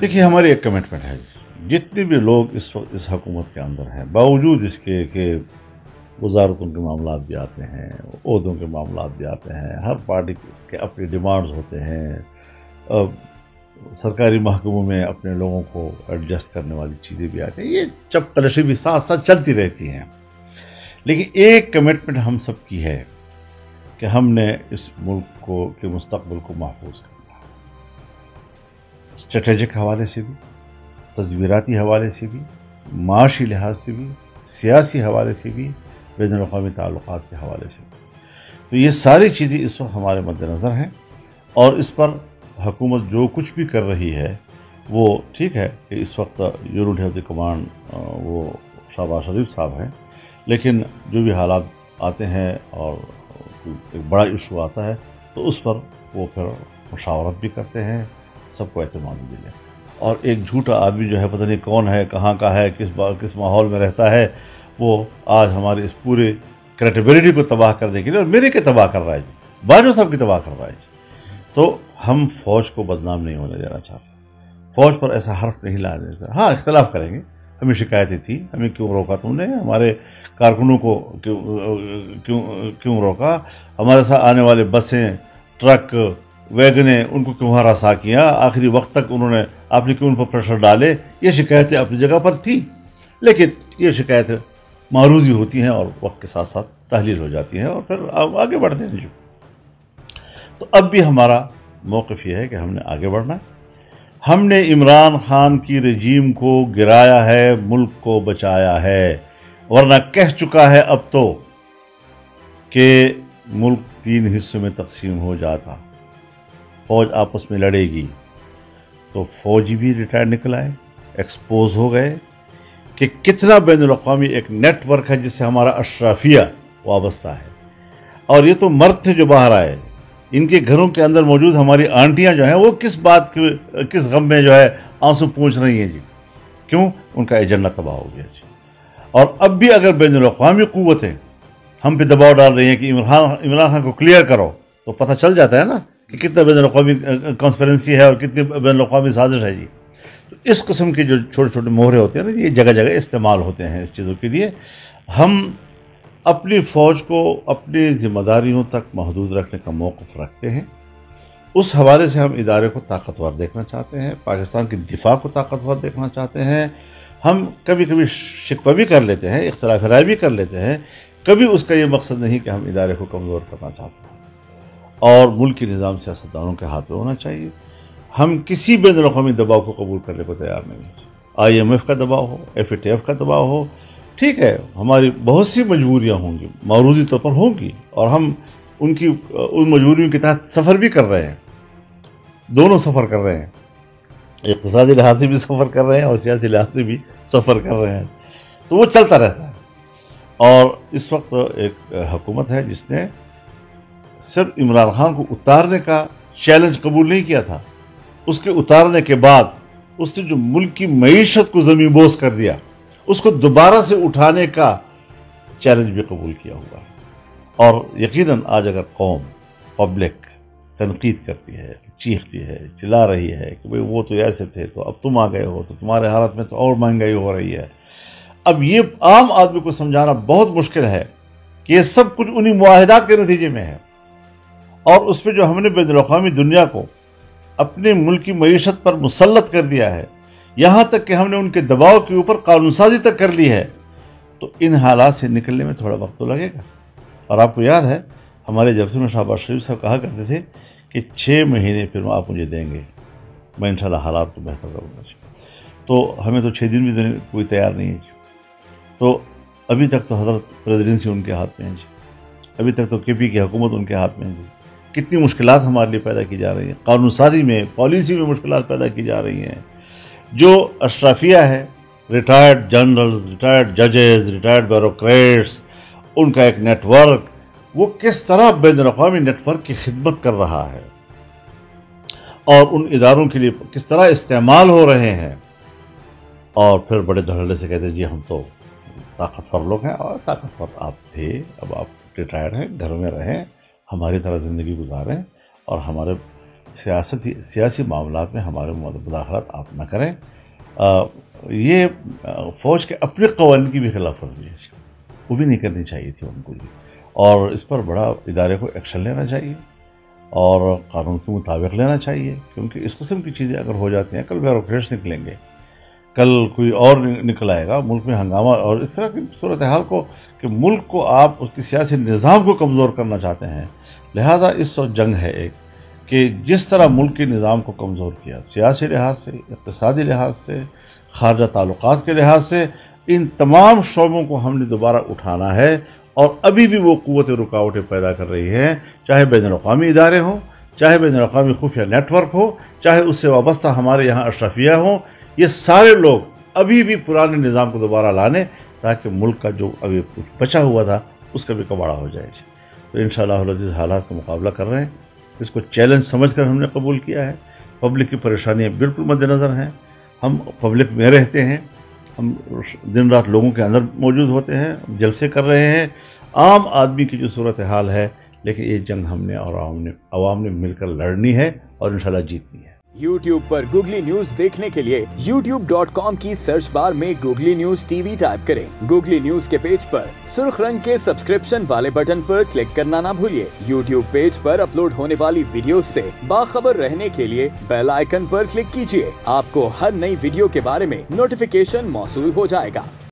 دیکھیے ہماری ایک کمٹمنٹ ہے، جتنے بھی لوگ اس وقت اس حکومت کے اندر ہیں، باوجود اس کے کہ وزارتوں کے معاملات بھی آتے ہیں، عہدوں کے معاملات بھی آتے ہیں، ہر پارٹی کے اپنے ڈیمانڈز ہوتے ہیں، سرکاری محکموں میں اپنے لوگوں کو ایڈجسٹ کرنے والی چیزیں بھی آتی ہیں، یہ چپ کلشی بھی ساتھ ساتھ چلتی رہتی ہیں، لیکن ایک کمٹمنٹ ہم سب کی ہے کہ ہم نے اس ملک کو کے مستقبل کو محفوظ کرنا، اسٹریٹجک حوالے سے بھی، تصویراتی حوالے سے بھی، معاشی لحاظ سے بھی، سیاسی حوالے سے بھی، بین الاقوامی تعلقات کے حوالے سے بھی۔ تو یہ ساری چیزیں اس وقت ہمارے مد نظر ہیں، اور اس پر حکومت جو کچھ بھی کر رہی ہے وہ ٹھیک ہے کہ اس وقت یونٹ آف دی کمانڈ وہ شہباز شریف صاحب ہیں، لیکن جو بھی حالات آتے ہیں اور ایک بڑا ایشو آتا ہے تو اس پر وہ پھر مشاورت بھی کرتے ہیں، سب کو اعتماد بھی دیں۔ اور ایک جھوٹا آدمی جو ہے پتہ نہیں کون ہے، کہاں کا ہے، کس ماحول میں رہتا ہے، وہ آج ہماری اس پورے کریڈیبلٹی کو تباہ کرنے کے لیے، اور میرے کے تباہ کر رہا ہے جی، باجوہ صاحب کی تباہ کر رہا ہے جی۔ تو ہم فوج کو بدنام نہیں ہونے دینا چاہتے، فوج پر ایسا حرف نہیں لانے دینا۔ ہاں اختلاف کریں گے، ہمیں شکایتیں تھی، ہمیں کیوں روکا تم نے، ہمارے کارکنوں کو کیوں روکا، ہمارے ساتھ آنے والے بسیں، ٹرک، ویگنیں، ان کو کیوں ہراساں کیا، آخری وقت تک انہوں نے، آپ نے کیوں ان پر پریشر ڈالے، یہ شکایتیں اپنی جگہ پر تھیں، لیکن یہ شکایتیں معروضی ہوتی ہیں اور وقت کے ساتھ ساتھ تحلیل ہو جاتی ہیں اور پھر آگے بڑھتے ہیں جو۔ تو اب بھی ہمارا موقف یہ ہے کہ ہم نے آگے بڑھنا ہے، ہم نے عمران خان کی رجیم کو گرایا ہے، ملک کو بچایا ہے، ورنہ کہہ چکا ہے اب تو کہ ملک 3 حصوں میں تقسیم ہو جاتا، فوج آپس میں لڑے گی، تو فوجی بھی ریٹائر نکل آئے، ایکسپوز ہو گئے کہ کتنا بین الاقوامی ایک نیٹ ورک ہے جس سے ہمارا اشرافیہ وابستہ ہے، اور یہ تو مرد تھے جو باہر آئے، ان کے گھروں کے اندر موجود ہماری آنٹیاں جو ہیں وہ کس غم میں جو ہے آنسو پوچھ رہی ہیں جی، کیوں؟ ان کا ایجنڈا تباہ ہو گیا جی۔ اور اب بھی اگر بین الاقوامی قوتیں ہم پہ دباؤ ڈال رہی ہیں کہ عمران خان کو کلیئر کرو، تو پتہ چل جاتا ہے نا کہ کتنا بین الاقوامی کانسپیرنسی ہے اور کتنی بین الاقوامی سازش ہے جی۔ تو اس قسم کے جو چھوٹے چھوٹے مہرے ہوتے ہیں نا، یہ جگہ جگہ استعمال ہوتے ہیں اس چیزوں کے لیے۔ ہم اپنی فوج کو اپنی ذمہ داریوں تک محدود رکھنے کا موقف رکھتے ہیں، اس حوالے سے ہم ادارے کو طاقتور دیکھنا چاہتے ہیں، پاکستان کی دفاع کو طاقتور دیکھنا چاہتے ہیں۔ ہم کبھی کبھی شکوہ بھی کر لیتے ہیں، اختلاف رائے بھی کر لیتے ہیں، کبھی اس کا یہ مقصد نہیں کہ ہم ادارے کو کمزور کرنا چاہتے ہیں، اور ملک کی نظام سیاستدانوں کے ہاتھ میں ہونا چاہیے۔ ہم کسی بین الاقوامی دباؤ کو قبول کرنے کو تیار نہیں ہیں، IMF کا دباؤ ہو، FATF کا دباؤ ہو، ٹھیک ہے، ہماری بہت سی مجبوریاں ہوں گی، معروضی طور پر ہوں گی، اور ہم ان مجبوریوں کے تحت سفر بھی کر رہے ہیں، دونوں سفر کر رہے ہیں، اقتصادی لحاظ سے بھی سفر کر رہے ہیں اور سیاسی لحاظ سے بھی سفر کر رہے ہیں، تو وہ چلتا رہتا ہے۔ اور اس وقت ایک حکومت ہے جس نے صرف عمران خان کو اتارنے کا چیلنج قبول نہیں کیا تھا، اس کے اتارنے کے بعد اس نے جو ملک کی معیشت کو زمین بوس کر دیا، اس کو دوبارہ سے اٹھانے کا چیلنج بھی قبول کیا ہوا ہے۔ اور یقیناً آج اگر قوم، پبلک تنقید کرتی ہے، چیختی ہے، چلا رہی ہے کہ بھئی وہ تو ایسے تھے، تو اب تم آ گئے ہو، تو تمہارے حالت میں تو اور مہنگائی ہو رہی ہے، اب یہ عام آدمی کو سمجھانا بہت مشکل ہے کہ یہ سب کچھ انہی معاہدات کے نتیجے میں ہے، اور اس پہ جو ہم نے بین الاقوامی دنیا کو اپنے ملک کی معیشت پر مسلط کر دیا ہے، یہاں تک کہ ہم نے ان کے دباؤ کے اوپر قانون سازی تک کر لی ہے، تو ان حالات سے نکلنے میں تھوڑا وقت تو لگے گا۔ اور آپ کو یاد ہے ہمارے جلسے میں شہباز شریف صاحب کہا کرتے تھے کہ 6 مہینے پھر آپ مجھے دیں گے، میں انشاءاللہ حالات کو بہتر کروں گا۔ تو ہمیں تو 6 دن بھی دینے کوئی تیار نہیں ہے جی۔ تو ابھی تک تو حضرت پریزیڈنسی ان کے ہاتھ میں ہے جی، ابھی تک تو KP کی حکومت ان کے ہاتھ میں ہے جی۔ کتنی مشکلات ہمارے لیے پیدا کی جا رہی ہیں، قانون سازی میں، پالیسی میں مشکلات پیدا کی جا رہی ہیں۔ جو اشرافیہ ہے، ریٹائرڈ جنرلز، ریٹائرڈ ججز، ریٹائرڈ بیوروکریٹس، ان کا ایک نیٹ ورک، وہ کس طرح بین الاقوامی نیٹ ورک کی خدمت کر رہا ہے اور ان اداروں کے لیے کس طرح استعمال ہو رہے ہیں، اور پھر بڑے دھڑلے سے کہتے ہیں جی ہم تو طاقتور لوگ ہیں، اور طاقتور آپ تھے، اب آپ ریٹائرڈ ہیں، گھروں میں رہیں، ہماری طرح زندگی گزاریں، اور ہمارے سیاسی معاملات میں ہمارے مداخلت آپ نہ کریں. یہ فوج کے اپنے قوانین کی بھی خلاف ورزی ہے، وہ بھی نہیں کرنی چاہیے تھی ان کو بھی، اور اس پر بڑا ادارے کو ایکشن لینا چاہیے اور قانون کے مطابق لینا چاہیے، کیونکہ اس قسم کی چیزیں اگر ہو جاتی ہیں، کل بیوروکریٹس نکلیں گے، کل کوئی اور نکل آئے گا، ملک میں ہنگامہ، اور اس طرح کی صورتحال کو کہ ملک کو آپ اس کی سیاسی نظام کو کمزور کرنا چاہتے ہیں. لہذا اس وقت جنگ ہے ایک کہ جس طرح ملک کے نظام کو کمزور کیا، سیاسی لحاظ سے، اقتصادی لحاظ سے، خارجہ تعلقات کے لحاظ سے، ان تمام شعبوں کو ہم نے دوبارہ اٹھانا ہے. اور ابھی بھی وہ قوت رکاوٹیں پیدا کر رہی ہے، چاہے بین الاقوامی ادارے ہوں، چاہے بین الاقوامی خفیہ نیٹ ورک ہو، چاہے اس سے وابستہ ہمارے یہاں اشرفیہ ہوں. یہ سارے لوگ ابھی بھی پرانے نظام کو دوبارہ لانے، تاکہ ملک کا جو ابھی کچھ بچا ہوا تھا اس کا بھی کباڑہ ہو جائے. تو انشاءاللہ العزیز حالات کا مقابلہ کر رہے ہیں، اس کو چیلنج سمجھ کر ہم نے قبول کیا ہے. پبلک کی پریشانیاں بالکل مد نظر ہیں، ہم پبلک میں رہتے ہیں، ہم دن رات لوگوں کے اندر موجود ہوتے ہیں، جلسے کر رہے ہیں، عام آدمی کی جو صورتحال ہے. لیکن یہ جنگ ہم نے اور عوام نے مل کر لڑنی ہے اور انشاءاللہ جیتنی ہے. YouTube پر گوگلی نیوز دیکھنے کے لیے youtube.com کی سرچ بار میں googly news T V type کریں. گوگلی نیوز کے پیج پر سرخ رنگ کے سبسکرپشن والے بٹن پر کلک کرنا نہ بھولیے. YouTube پیج پر اپلوڈ ہونے والی ویڈیوز سے باخبر رہنے کے لیے بیل آئیکن پر کلک کیجیے. آپ کو ہر نئی ویڈیو کے بارے میں نوٹیفیکیشن موصول ہو جائے گا.